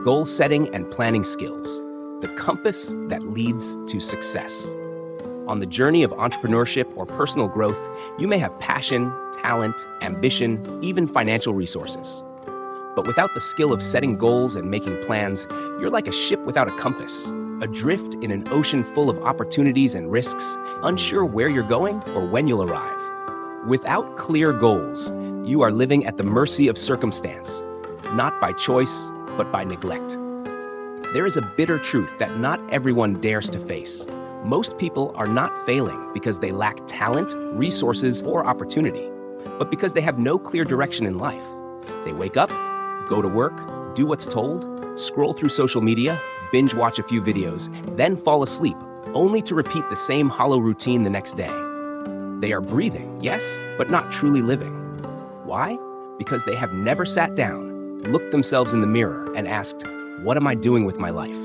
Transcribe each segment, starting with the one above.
goal setting and planning skills, the compass that leads to success. On the journey of entrepreneurship or personal growth, you may have passion, talent, ambition, even financial resources. But without the skill of setting goals and making plans, you're like a ship without a compass, adrift in an ocean full of opportunities and risks, unsure where you're going or when you'll arrive. Without clear goals, you are living at the mercy of circumstance, not by choice, but by neglect. There is a bitter truth that not everyone dares to face. Most people are not failing because they lack talent, resources, or opportunity, but because they have no clear direction in life. They wake up, go to work, do what's told, scroll through social media, binge watch a few videos, then fall asleep, only to repeat the same hollow routine the next day. They are breathing, yes, but not truly living. Why? Because they have never sat down, looked themselves in the mirror, and asked, "What am I doing with my life?"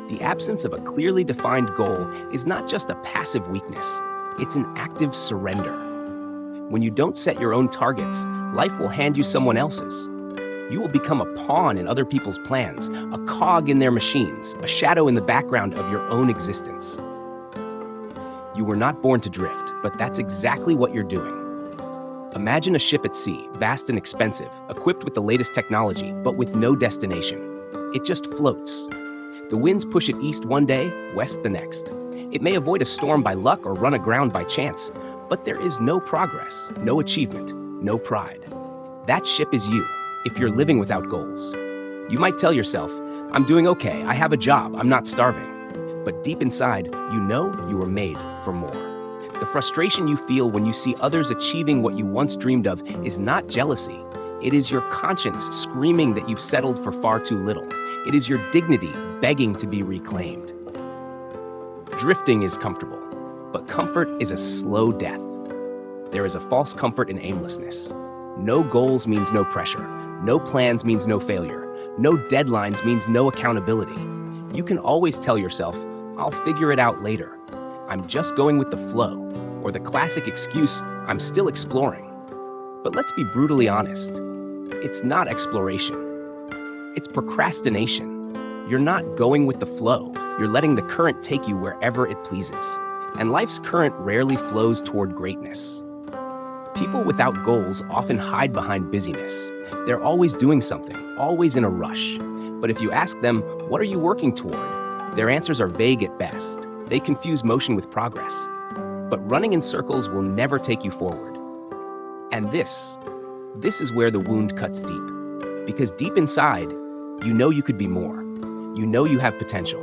The absence of a clearly defined goal is not just a passive weakness, it's an active surrender. When you don't set your own targets, life will hand you someone else's. You will become a pawn in other people's plans, a cog in their machines, a shadow in the background of your own existence. You were not born to drift, but that's exactly what you're doing. Imagine a ship at sea, vast and expensive, equipped with the latest technology, but with no destination. It just floats. The winds push it east one day, west the next. It may avoid a storm by luck or run aground by chance, but there is no progress, no achievement, no pride. That ship is you, if you're living without goals. You might tell yourself, "I'm doing okay, I have a job, I'm not starving." But deep inside, you know you were made for more. The frustration you feel when you see others achieving what you once dreamed of is not jealousy. It is your conscience screaming that you've settled for far too little. It is your dignity begging to be reclaimed. Drifting is comfortable, but comfort is a slow death. There is a false comfort in aimlessness. No goals means no pressure. No plans means no failure. No deadlines means no accountability. You can always tell yourself, "I'll figure it out later. I'm just going with the flow," or the classic excuse, "I'm still exploring." But let's be brutally honest. It's not exploration. It's procrastination. You're not going with the flow. You're letting the current take you wherever it pleases. And life's current rarely flows toward greatness. People without goals often hide behind busyness. They're always doing something, always in a rush. But if you ask them, "What are you working toward?" their answers are vague at best. They confuse motion with progress. But running in circles will never take you forward. And this is where the wound cuts deep. Because deep inside, you know you could be more. You know you have potential.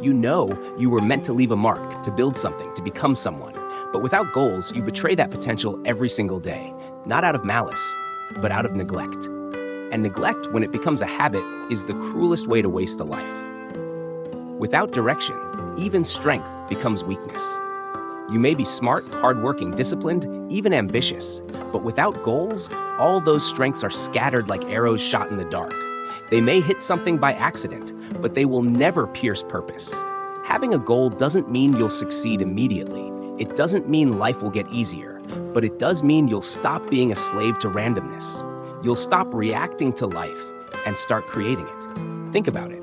You know you were meant to leave a mark, to build something, to become someone. But without goals, you betray that potential every single day. Not out of malice, but out of neglect. And neglect, when it becomes a habit, is the cruelest way to waste a life. Without direction, even strength becomes weakness. You may be smart, hardworking, disciplined, even ambitious, but without goals, all those strengths are scattered like arrows shot in the dark. They may hit something by accident, but they will never pierce purpose. Having a goal doesn't mean you'll succeed immediately. It doesn't mean life will get easier, but it does mean you'll stop being a slave to randomness. You'll stop reacting to life and start creating it. Think about it.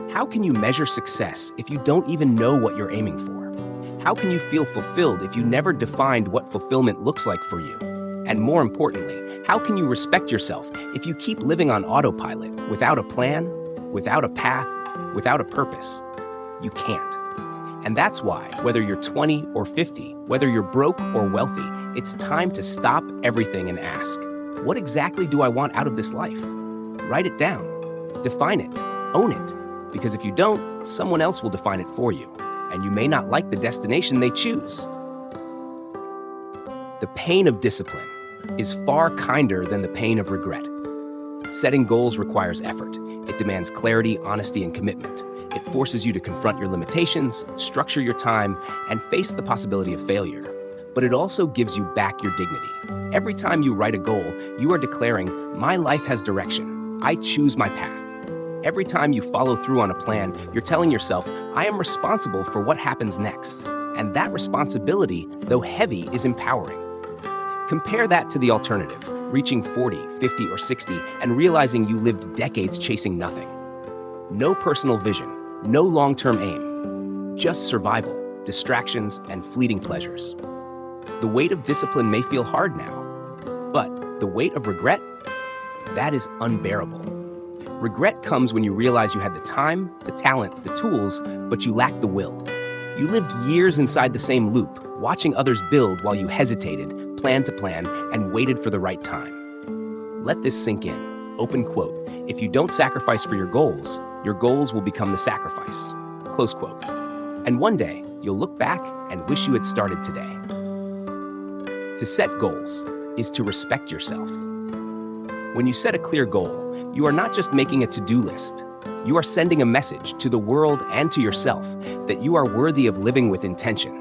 How can you measure success if you don't even know what you're aiming for? How can you feel fulfilled if you never defined what fulfillment looks like for you? And more importantly, how can you respect yourself if you keep living on autopilot, without a plan, without a path, without a purpose? You can't. And that's why, whether you're 20 or 50, whether you're broke or wealthy, it's time to stop everything and ask, what exactly do I want out of this life? Write it down. Define it. Own it. Because if you don't, someone else will define it for you, and you may not like the destination they choose. The pain of discipline is far kinder than the pain of regret. Setting goals requires effort. It demands clarity, honesty, and commitment. It forces you to confront your limitations, structure your time, and face the possibility of failure. But it also gives you back your dignity. Every time you write a goal, you are declaring, "My life has direction. I choose my path." Every time you follow through on a plan, you're telling yourself, "I am responsible for what happens next." And that responsibility, though heavy, is empowering. Compare that to the alternative, reaching 40, 50, or 60, and realizing you lived decades chasing nothing. No personal vision, no long-term aim, just survival, distractions, and fleeting pleasures. The weight of discipline may feel hard now, but the weight of regret, that is unbearable. Regret comes when you realize you had the time, the talent, the tools, but you lacked the will. You lived years inside the same loop, watching others build while you hesitated, planned to plan, and waited for the right time. Let this sink in. Open quote. If you don't sacrifice for your goals will become the sacrifice. Close quote. And one day, you'll look back and wish you had started today. To set goals is to respect yourself. When you set a clear goal, you are not just making a to-do list. You are sending a message to the world and to yourself that you are worthy of living with intention.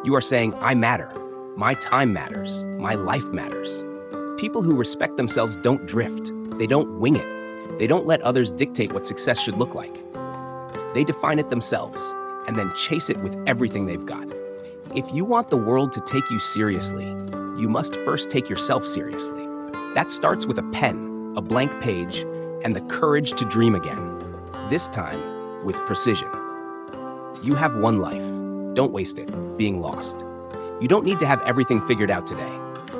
You are saying, I matter. My time matters. My life matters. People who respect themselves don't drift. They don't wing it. They don't let others dictate what success should look like. They define it themselves and then chase it with everything they've got. If you want the world to take you seriously, you must first take yourself seriously. That starts with a pen, a blank page, and the courage to dream again. This time, with precision. You have one life. Don't waste it being lost. You don't need to have everything figured out today.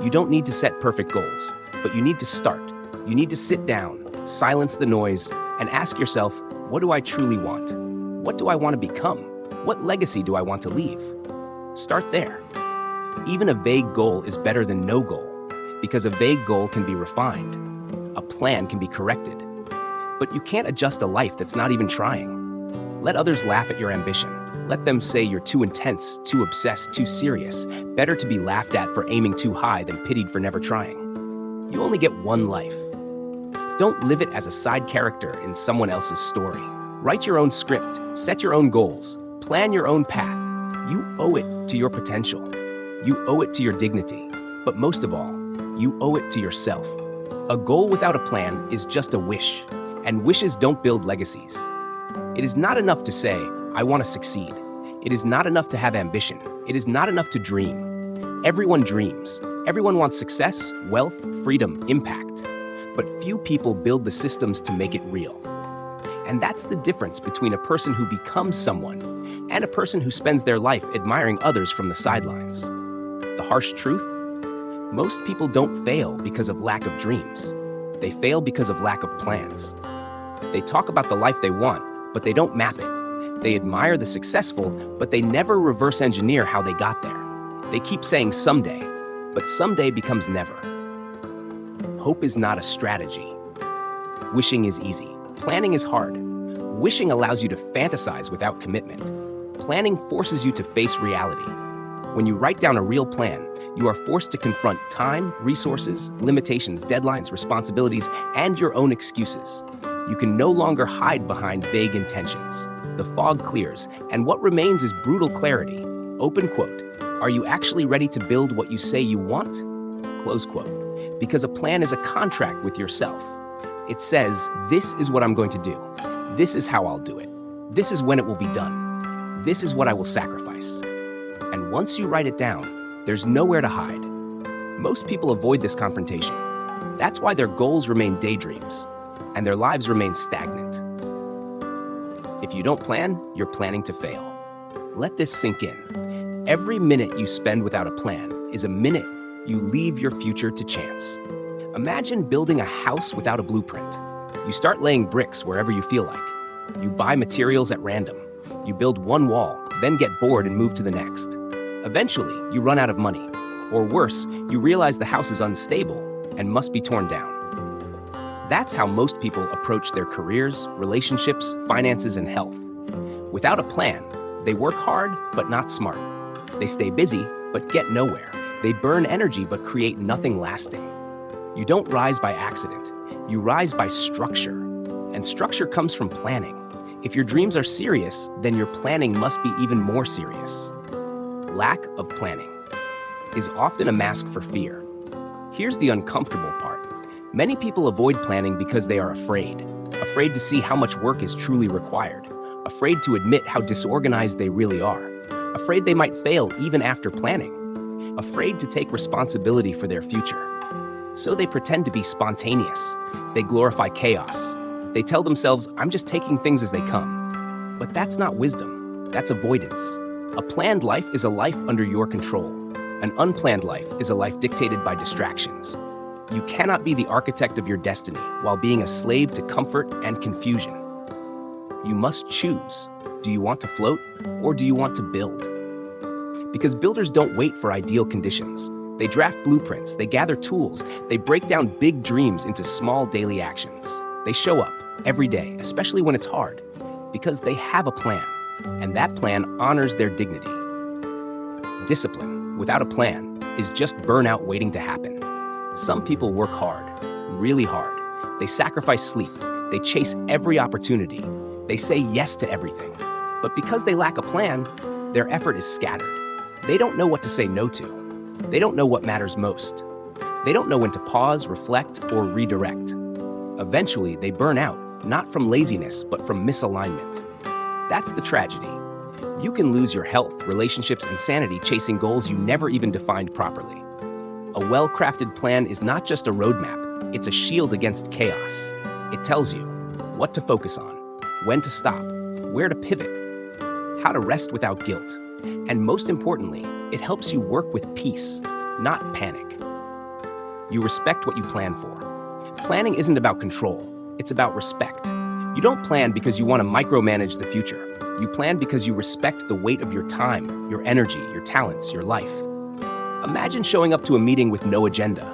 You don't need to set perfect goals, but you need to start. You need to sit down, silence the noise, and ask yourself, what do I truly want? What do I want to become? What legacy do I want to leave? Start there. Even a vague goal is better than no goal, because a vague goal can be refined. A plan can be corrected. But you can't adjust a life that's not even trying. Let others laugh at your ambition. Let them say you're too intense, too obsessed, too serious. Better to be laughed at for aiming too high than pitied for never trying. You only get one life. Don't live it as a side character in someone else's story. Write your own script, set your own goals, plan your own path. You owe it to your potential. You owe it to your dignity. But most of all, you owe it to yourself. A goal without a plan is just a wish, and wishes don't build legacies. It is not enough to say, I want to succeed. It is not enough to have ambition. It is not enough to dream. Everyone dreams. Everyone wants success, wealth, freedom, impact. But few people build the systems to make it real. And that's the difference between a person who becomes someone and a person who spends their life admiring others from the sidelines. The harsh truth? Most people don't fail because of lack of dreams. They fail because of lack of plans. They talk about the life they want, but they don't map it. They admire the successful, but they never reverse engineer how they got there. They keep saying someday, but someday becomes never. Hope is not a strategy. Wishing is easy. Planning is hard. Wishing allows you to fantasize without commitment. Planning forces you to face reality. When you write down a real plan, you are forced to confront time, resources, limitations, deadlines, responsibilities, and your own excuses. You can no longer hide behind vague intentions. The fog clears, and what remains is brutal clarity. Open quote. Are you actually ready to build what you say you want? Close quote. Because a plan is a contract with yourself. It says, this is what I'm going to do. This is how I'll do it. This is when it will be done. This is what I will sacrifice. And once you write it down, there's nowhere to hide. Most people avoid this confrontation. That's why their goals remain daydreams, and their lives remain stagnant. If you don't plan, you're planning to fail. Let this sink in. Every minute you spend without a plan is a minute you leave your future to chance. Imagine building a house without a blueprint. You start laying bricks wherever you feel like. You buy materials at random. You build one wall, then get bored and move to the next. Eventually, you run out of money. Or worse, you realize the house is unstable and must be torn down. That's how most people approach their careers, relationships, finances, and health. Without a plan, they work hard but not smart. They stay busy but get nowhere. They burn energy but create nothing lasting. You don't rise by accident. You rise by structure. And structure comes from planning. If your dreams are serious, then your planning must be even more serious. Lack of planning is often a mask for fear. Here's the uncomfortable part. Many people avoid planning because they are afraid. Afraid to see how much work is truly required. Afraid to admit how disorganized they really are. Afraid they might fail even after planning. Afraid to take responsibility for their future. So they pretend to be spontaneous. They glorify chaos. They tell themselves, I'm just taking things as they come. But that's not wisdom, that's avoidance. A planned life is a life under your control. An unplanned life is a life dictated by distractions. You cannot be the architect of your destiny while being a slave to comfort and confusion. You must choose. Do you want to float or do you want to build? Because builders don't wait for ideal conditions. They draft blueprints, they gather tools, they break down big dreams into small daily actions. They show up every day, especially when it's hard, because they have a plan, and that plan honors their dignity. Discipline without a plan is just burnout waiting to happen. Some people work hard, really hard. They sacrifice sleep, they chase every opportunity, they say yes to everything. But because they lack a plan, their effort is scattered. They don't know what to say no to. They don't know what matters most. They don't know when to pause, reflect, or redirect. Eventually, they burn out, not from laziness, but from misalignment. That's the tragedy. You can lose your health, relationships, and sanity chasing goals you never even defined properly. A well-crafted plan is not just a roadmap, it's a shield against chaos. It tells you what to focus on, when to stop, where to pivot, how to rest without guilt. And most importantly, it helps you work with peace, not panic. You respect what you plan for. Planning isn't about control, it's about respect. You don't plan because you want to micromanage the future. You plan because you respect the weight of your time, your energy, your talents, your life. Imagine showing up to a meeting with no agenda.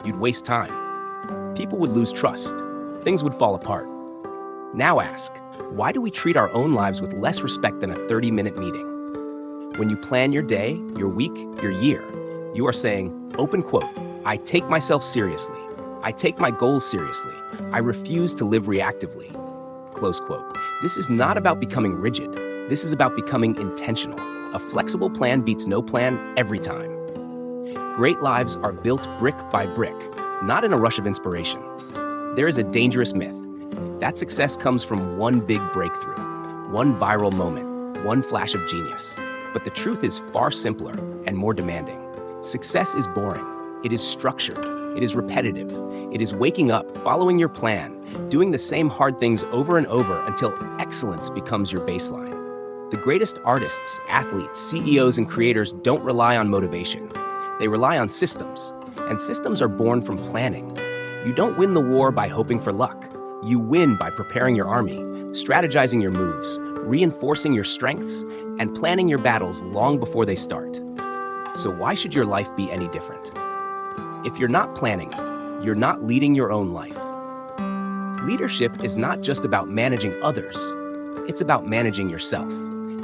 You'd waste time. People would lose trust. Things would fall apart. Now ask, why do we treat our own lives with less respect than a 30-minute meeting? When you plan your day, your week, your year, you are saying, open quote, I take myself seriously. I take my goals seriously. I refuse to live reactively. Close quote. This is not about becoming rigid. This is about becoming intentional. A flexible plan beats no plan every time. Great lives are built brick by brick, not in a rush of inspiration. There is a dangerous myth that success comes from one big breakthrough, one viral moment, one flash of genius. But the truth is far simpler and more demanding. Success is boring. It is structured. It is repetitive. It is waking up, following your plan, doing the same hard things over and over until excellence becomes your baseline. The greatest artists, athletes, CEOs, and creators don't rely on motivation. They rely on systems, and systems are born from planning. You don't win the war by hoping for luck. You win by preparing your army, strategizing your moves, reinforcing your strengths, and planning your battles long before they start. So why should your life be any different? If you're not planning, you're not leading your own life. Leadership is not just about managing others, it's about managing yourself.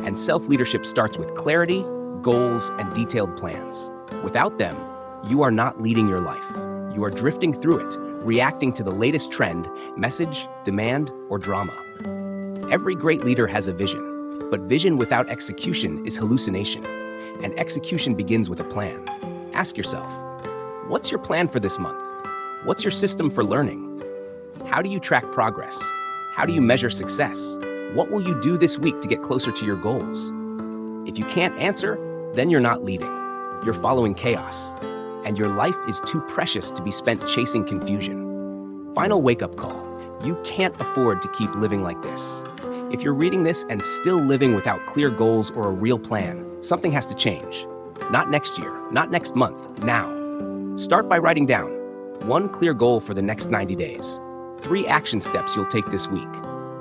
And self-leadership starts with clarity, goals, and detailed plans. Without them, you are not leading your life. You are drifting through it, reacting to the latest trend, message, demand, or drama. Every great leader has a vision, but vision without execution is hallucination. And execution begins with a plan. Ask yourself, what's your plan for this month? What's your system for learning? How do you track progress? How do you measure success? What will you do this week to get closer to your goals? If you can't answer, then you're not leading. You're following chaos. And your life is too precious to be spent chasing confusion. Final wake-up call. You can't afford to keep living like this. If you're reading this and still living without clear goals or a real plan, something has to change. Not next year, not next month, now. Start by writing down one clear goal for the next 90 days, 3 action steps you'll take this week,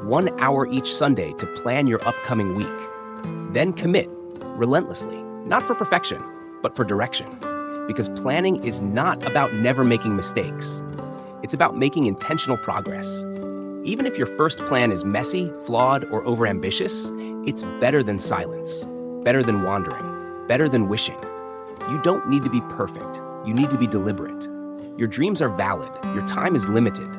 1 hour each Sunday to plan your upcoming week. Then commit relentlessly, not for perfection, but for direction. Because planning is not about never making mistakes. It's about making intentional progress. Even if your first plan is messy, flawed, or overambitious, it's better than silence, better than wandering, better than wishing. You don't need to be perfect. You need to be deliberate. Your dreams are valid. Your time is limited.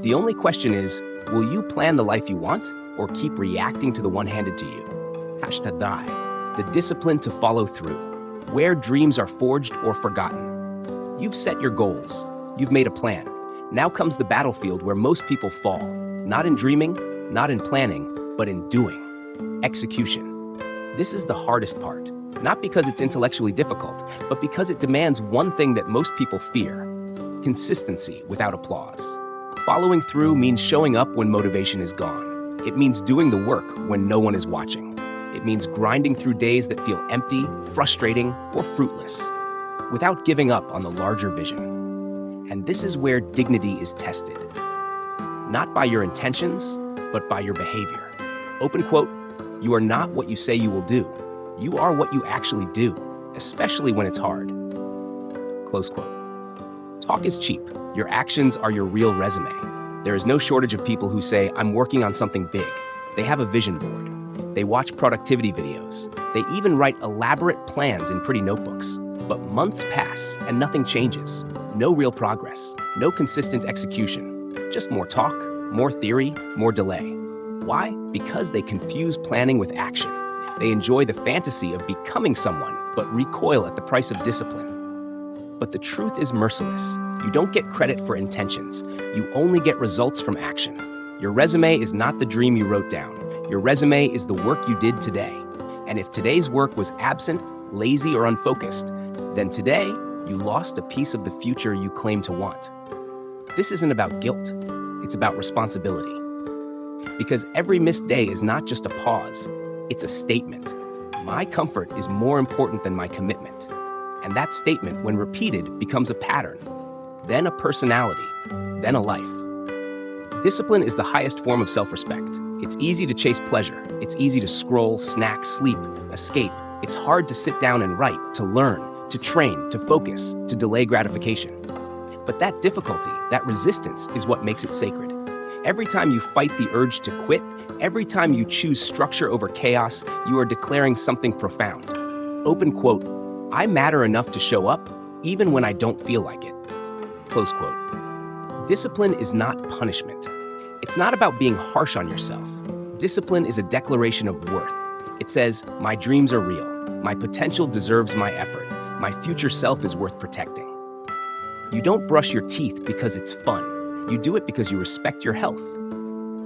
The only question is, will you plan the life you want or keep reacting to the one handed to you? #die. The discipline to follow through. Where dreams are forged or forgotten. You've set your goals. You've made a plan. Now comes the battlefield where most people fall. Not in dreaming, not in planning, but in doing. Execution. This is the hardest part. Not because it's intellectually difficult, but because it demands one thing that most people fear: consistency without applause. Following through means showing up when motivation is gone. It means doing the work when no one is watching. It means grinding through days that feel empty, frustrating, or fruitless, without giving up on the larger vision. And this is where dignity is tested. Not by your intentions, but by your behavior. Open quote, "You are not what you say you will do. You are what you actually do, especially when it's hard." Close quote. Talk is cheap. Your actions are your real resume. There is no shortage of people who say, "I'm working on something big." They have a vision board. They watch productivity videos. They even write elaborate plans in pretty notebooks. But months pass and nothing changes. No real progress. No consistent execution. Just more talk, more theory, more delay. Why? Because they confuse planning with action. They enjoy the fantasy of becoming someone, but recoil at the price of discipline. But the truth is merciless. You don't get credit for intentions. You only get results from action. Your resume is not the dream you wrote down. Your resume is the work you did today. And if today's work was absent, lazy, or unfocused, then today you lost a piece of the future you claim to want. This isn't about guilt. It's about responsibility. Because every missed day is not just a pause. It's a statement. My comfort is more important than my commitment. And that statement, when repeated, becomes a pattern, then a personality, then a life. Discipline is the highest form of self-respect. It's easy to chase pleasure. It's easy to scroll, snack, sleep, escape. It's hard to sit down and write, to learn, to train, to focus, to delay gratification. But that difficulty, that resistance, is what makes it sacred. Every time you fight the urge to quit, every time you choose structure over chaos, you are declaring something profound. Open quote, "I matter enough to show up, even when I don't feel like it." Close quote. Discipline is not punishment. It's not about being harsh on yourself. Discipline is a declaration of worth. It says, my dreams are real. My potential deserves my effort. My future self is worth protecting. You don't brush your teeth because it's fun. You do it because you respect your health.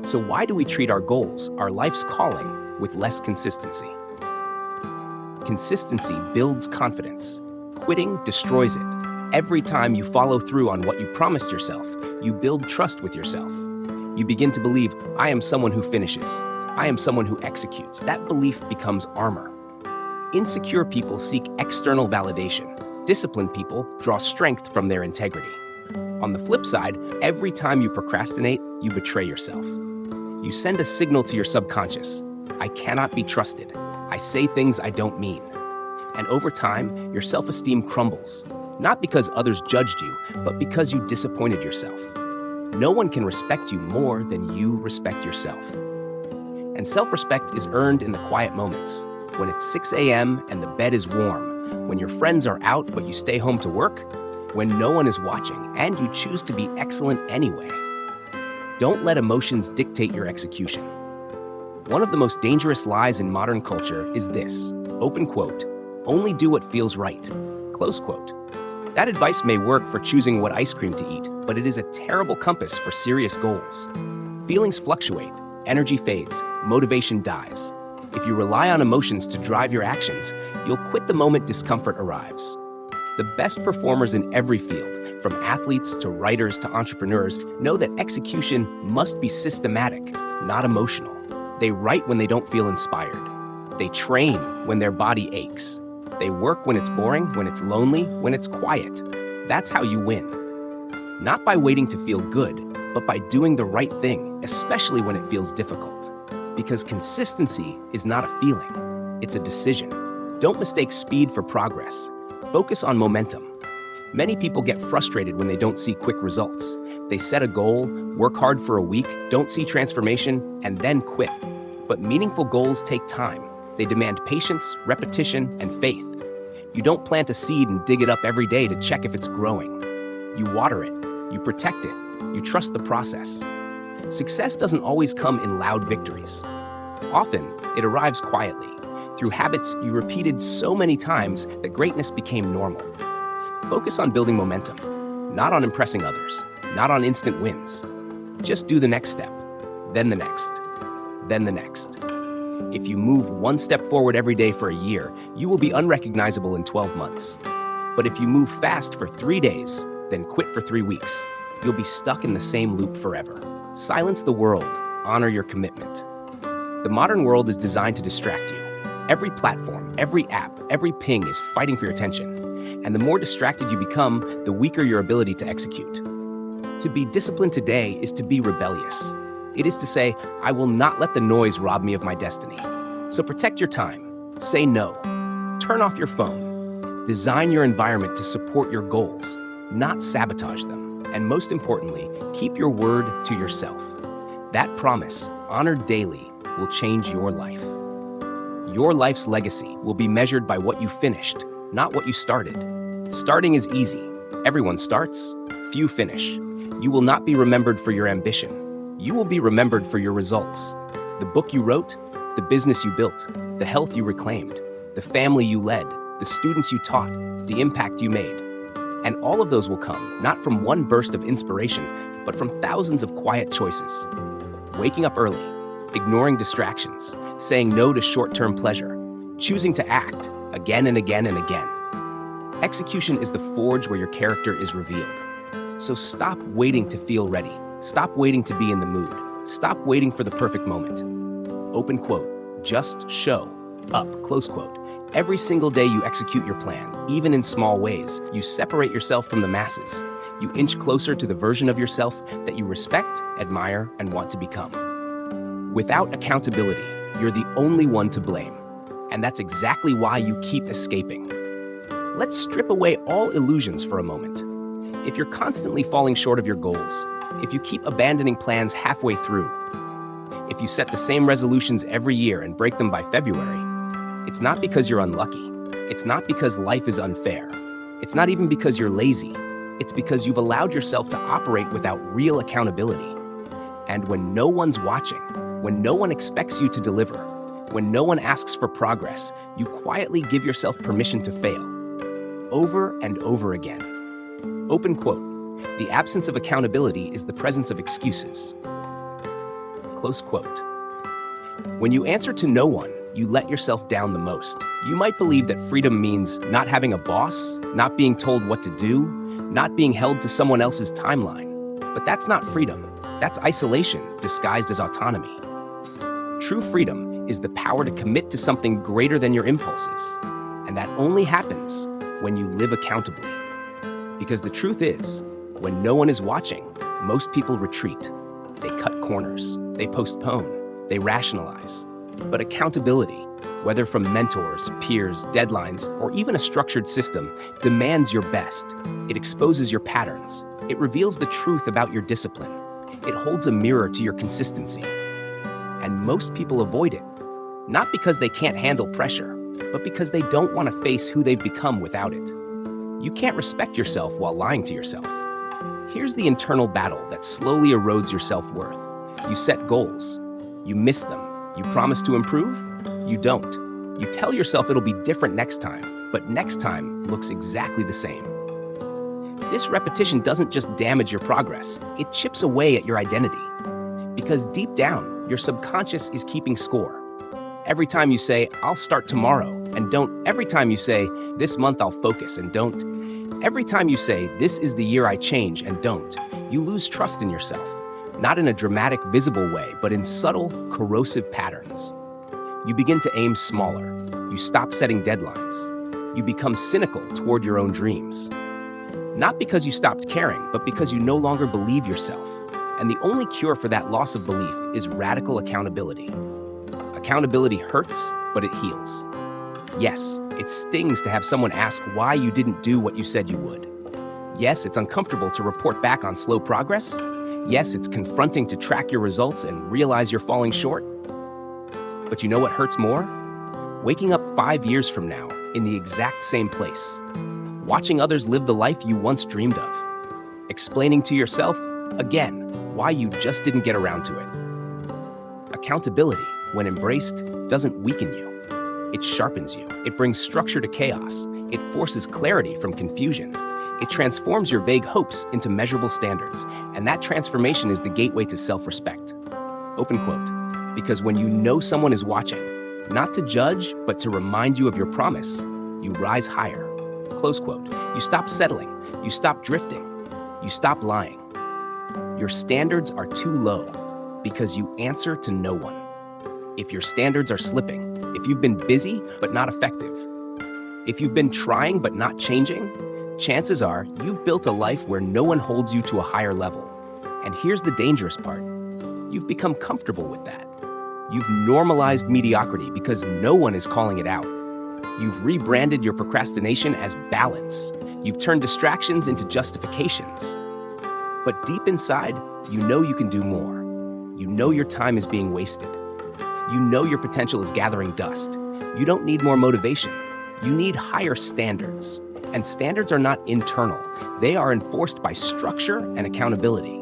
So why do we treat our goals, our life's calling, with less consistency? Consistency builds confidence. Quitting destroys it. Every time you follow through on what you promised yourself, you build trust with yourself. You begin to believe, I am someone who finishes. I am someone who executes. That belief becomes armor. Insecure people seek external validation. Disciplined people draw strength from their integrity. On the flip side, every time you procrastinate, you betray yourself. You send a signal to your subconscious. I cannot be trusted. I say things I don't mean. And over time, your self-esteem crumbles. Not because others judged you, but because you disappointed yourself. No one can respect you more than you respect yourself. And self-respect is earned in the quiet moments. When it's 6 a.m. and the bed is warm. When your friends are out but you stay home to work. When no one is watching and you choose to be excellent anyway. Don't let emotions dictate your execution. One of the most dangerous lies in modern culture is this, open quote, only do what feels right, close quote. That advice may work for choosing what ice cream to eat, but it is a terrible compass for serious goals. Feelings fluctuate, energy fades, motivation dies. If you rely on emotions to drive your actions, you'll quit the moment discomfort arrives. The best performers in every field, from athletes to writers to entrepreneurs, know that execution must be systematic, not emotional. They write when they don't feel inspired. They train when their body aches. They work when it's boring, when it's lonely, when it's quiet. That's how you win. Not by waiting to feel good, but by doing the right thing, especially when it feels difficult. Because consistency is not a feeling, it's a decision. Don't mistake speed for progress. Focus on momentum. Many people get frustrated when they don't see quick results. They set a goal, work hard for a week, don't see transformation, and then quit. But meaningful goals take time. They demand patience, repetition, and faith. You don't plant a seed and dig it up every day to check if it's growing. You water it, you protect it, you trust the process. Success doesn't always come in loud victories. Often, it arrives quietly, through habits you repeated so many times that greatness became normal. Focus on building momentum, not on impressing others, not on instant wins. Just do the next step, then the next, then the next. If you move one step forward every day for a year, you will be unrecognizable in 12 months. But if you move fast for 3 days, then quit for 3 weeks, you'll be stuck in the same loop forever. Silence the world, honor your commitment. The modern world is designed to distract you. Every platform, every app, every ping is fighting for your attention. And the more distracted you become, the weaker your ability to execute. To be disciplined today is to be rebellious. It is to say, I will not let the noise rob me of my destiny. So protect your time. Say no. Turn off your phone. Design your environment to support your goals, not sabotage them. And most importantly, keep your word to yourself. That promise, honored daily, will change your life. Your life's legacy will be measured by what you finished, not what you started. Starting is easy. Everyone starts, few finish. You will not be remembered for your ambition. You will be remembered for your results. The book you wrote, the business you built, the health you reclaimed, the family you led, the students you taught, the impact you made. And all of those will come, not from one burst of inspiration, but from thousands of quiet choices. Waking up early, ignoring distractions, saying no to short-term pleasure, choosing to act again and again and again. Execution is the forge where your character is revealed. So stop waiting to feel ready. Stop waiting to be in the mood. Stop waiting for the perfect moment. Open quote, just show up, close quote. Every single day you execute your plan, even in small ways, you separate yourself from the masses. You inch closer to the version of yourself that you respect, admire, and want to become. Without accountability, you're the only one to blame. And that's exactly why you keep escaping. Let's strip away all illusions for a moment. If you're constantly falling short of your goals, if you keep abandoning plans halfway through, if you set the same resolutions every year and break them by February, it's not because you're unlucky. It's not because life is unfair. It's not even because you're lazy. It's because you've allowed yourself to operate without real accountability. And when no one's watching, when no one expects you to deliver, when no one asks for progress, you quietly give yourself permission to fail. Over and over again. Open quote, the absence of accountability is the presence of excuses. Close quote. When you answer to no one, you let yourself down the most. You might believe that freedom means not having a boss, not being told what to do, not being held to someone else's timeline. But that's not freedom. That's isolation disguised as autonomy. True freedom is the power to commit to something greater than your impulses. And that only happens when you live accountably. Because the truth is, when no one is watching, most people retreat. They cut corners, they postpone, they rationalize. But accountability, whether from mentors, peers, deadlines, or even a structured system, demands your best. It exposes your patterns. It reveals the truth about your discipline. It holds a mirror to your consistency. And most people avoid it, not because they can't handle pressure, but because they don't want to face who they've become without it. You can't respect yourself while lying to yourself. Here's the internal battle that slowly erodes your self-worth. You set goals. You miss them. You promise to improve. You don't. You tell yourself it'll be different next time, but next time looks exactly the same. This repetition doesn't just damage your progress, it chips away at your identity. Because deep down, your subconscious is keeping score. Every time you say, I'll start tomorrow, and don't. Every time you say, this month I'll focus, and don't. Every time you say, this is the year I change, and don't. You lose trust in yourself. Not in a dramatic, visible way, but in subtle, corrosive patterns. You begin to aim smaller. You stop setting deadlines. You become cynical toward your own dreams. Not because you stopped caring, but because you no longer believe yourself. And the only cure for that loss of belief is radical accountability. Accountability hurts, but it heals. Yes, it stings to have someone ask why you didn't do what you said you would. Yes, it's uncomfortable to report back on slow progress. Yes, it's confronting to track your results and realize you're falling short. But you know what hurts more? Waking up 5 years from now in the exact same place. Watching others live the life you once dreamed of. Explaining to yourself, again, why you just didn't get around to it. Accountability, when embraced, doesn't weaken you. It sharpens you. It brings structure to chaos. It forces clarity from confusion. It transforms your vague hopes into measurable standards. And that transformation is the gateway to self-respect. Open quote. Because when you know someone is watching, not to judge, but to remind you of your promise, you rise higher. Close quote. You stop settling. You stop drifting. You stop lying. Your standards are too low because you answer to no one. If your standards are slipping, if you've been busy but not effective, if you've been trying but not changing, chances are you've built a life where no one holds you to a higher level. And here's the dangerous part. You've become comfortable with that. You've normalized mediocrity because no one is calling it out. You've rebranded your procrastination as balance. You've turned distractions into justifications. But deep inside, you know you can do more. You know your time is being wasted. You know your potential is gathering dust. You don't need more motivation. You need higher standards. And standards are not internal. They are enforced by structure and accountability.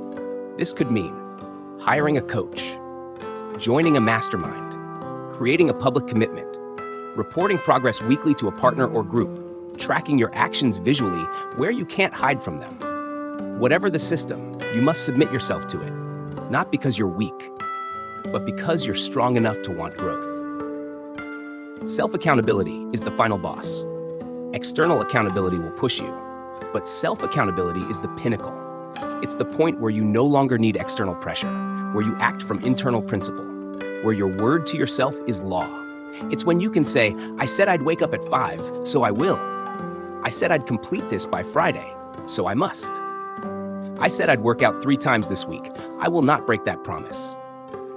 This could mean hiring a coach, joining a mastermind, creating a public commitment, reporting progress weekly to a partner or group, tracking your actions visually where you can't hide from them. Whatever the system, you must submit yourself to it, not because you're weak, but because you're strong enough to want growth. Self-accountability is the final boss. External accountability will push you, but self-accountability is the pinnacle. It's the point where you no longer need external pressure, where you act from internal principle, where your word to yourself is law. It's when you can say, I said I'd wake up at 5, so I will. I said I'd complete this by Friday, so I must. I said I'd work out 3 times this week. I will not break that promise.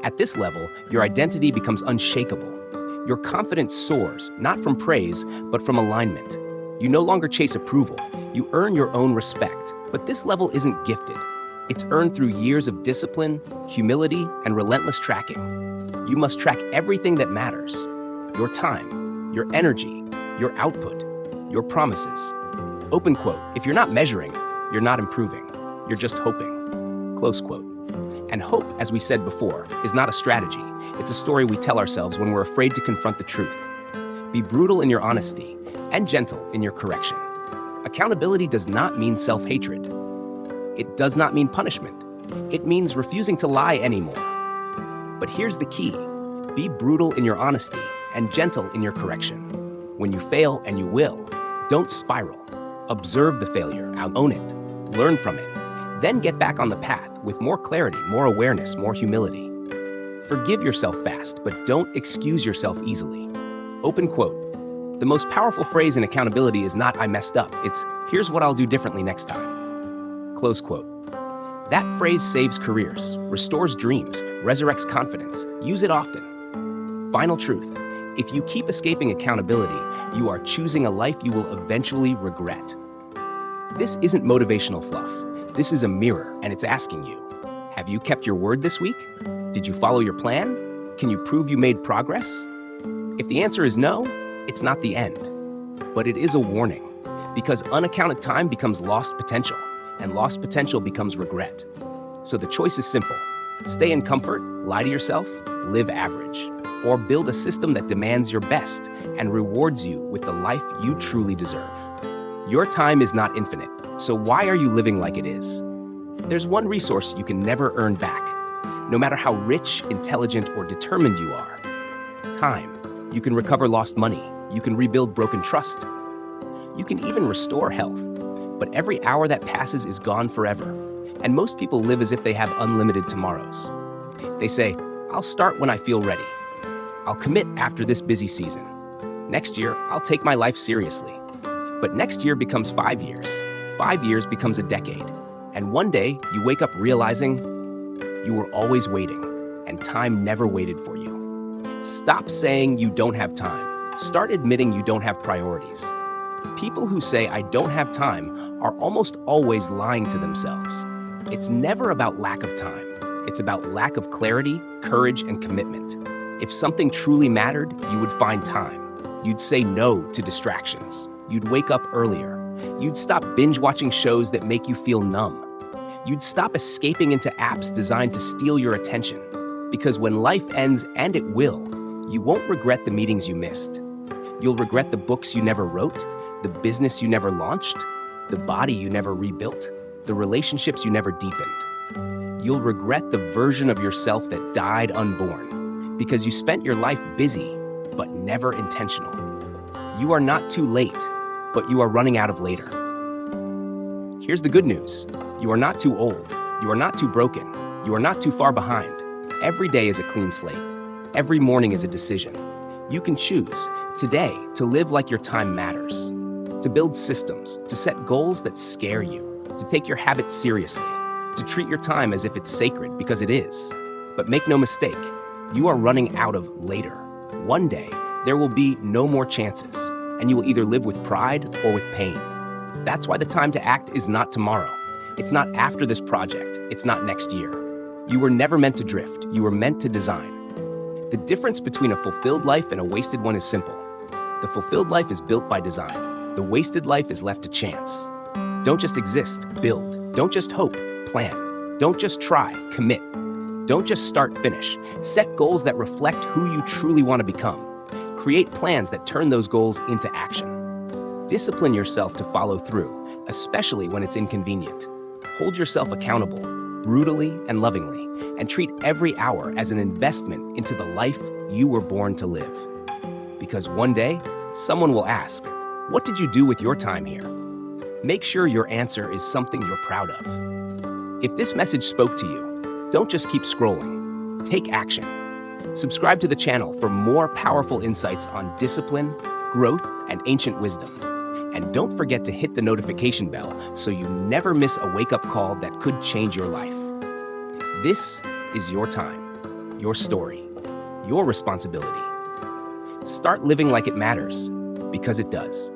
At this level, your identity becomes unshakable. Your confidence soars, not from praise, but from alignment. You no longer chase approval. You earn your own respect. But this level isn't gifted. It's earned through years of discipline, humility, and relentless tracking. You must track everything that matters. Your time, your energy, your output, your promises. Open quote, if you're not measuring, you're not improving. You're just hoping. Close quote. And hope, as we said before, is not a strategy. It's a story we tell ourselves when we're afraid to confront the truth. Be brutal in your honesty and gentle in your correction. Accountability does not mean self-hatred. It does not mean punishment. It means refusing to lie anymore. But here's the key. Be brutal in your honesty and gentle in your correction. When you fail, and you will, don't spiral. Observe the failure, own it, learn from it. Then get back on the path with more clarity, more awareness, more humility. Forgive yourself fast, but don't excuse yourself easily. Open quote. The most powerful phrase in accountability is not I messed up. It's here's what I'll do differently next time. Close quote. That phrase saves careers, restores dreams, resurrects confidence. Use it often. Final truth. If you keep escaping accountability, you are choosing a life you will eventually regret. This isn't motivational fluff. This is a mirror, and it's asking you, have you kept your word this week? Did you follow your plan? Can you prove you made progress? If the answer is no, it's not the end. But it is a warning, because unaccounted time becomes lost potential, and lost potential becomes regret. So the choice is simple. Stay in comfort, lie to yourself, live average, or build a system that demands your best and rewards you with the life you truly deserve. Your time is not infinite, so why are you living like it is? There's one resource you can never earn back, no matter how rich, intelligent, or determined you are. Time. You can recover lost money. You can rebuild broken trust. You can even restore health. But every hour that passes is gone forever. And most people live as if they have unlimited tomorrows. They say, I'll start when I feel ready. I'll commit after this busy season. Next year, I'll take my life seriously. But next year becomes 5 years. 5 years becomes a decade. And one day, you wake up realizing you were always waiting, and time never waited for you. Stop saying you don't have time. Start admitting you don't have priorities. People who say, I don't have time, are almost always lying to themselves. It's never about lack of time. It's about lack of clarity, courage, and commitment. If something truly mattered, you would find time. You'd say no to distractions. You'd wake up earlier. You'd stop binge-watching shows that make you feel numb. You'd stop escaping into apps designed to steal your attention. Because when life ends, and it will, you won't regret the meetings you missed. You'll regret the books you never wrote, the business you never launched, the body you never rebuilt, the relationships you never deepened. You'll regret the version of yourself that died unborn, because you spent your life busy, but never intentional. You are not too late, but you are running out of later. Here's the good news. You are not too old, You are not too broken. You are not too far behind. Every day is a clean slate. Every morning is a decision. You can choose today to live like your time matters, to build systems, to set goals that scare you, to take your habits seriously, to treat your time as if it's sacred, because it is. But make no mistake, you are running out of later. One day, there will be no more chances, and you will either live with pride or with pain. That's why the time to act is not tomorrow. It's not after this project. It's not next year. You were never meant to drift. You were meant to design. The difference between a fulfilled life and a wasted one is simple. The fulfilled life is built by design. The wasted life is left to chance. Don't just exist, build. Don't just hope, plan. Don't just try, commit. Don't just start, finish. Set goals that reflect who you truly want to become. Create plans that turn those goals into action. Discipline yourself to follow through, especially when it's inconvenient. Hold yourself accountable, brutally and lovingly, and treat every hour as an investment into the life you were born to live. Because one day, someone will ask, what did you do with your time here? Make sure your answer is something you're proud of. If this message spoke to you, don't just keep scrolling. Take action. Subscribe to the channel for more powerful insights on discipline, growth, and ancient wisdom. And don't forget to hit the notification bell so you never miss a wake-up call that could change your life. This is your time, your story, your responsibility. Start living like it matters, because it does.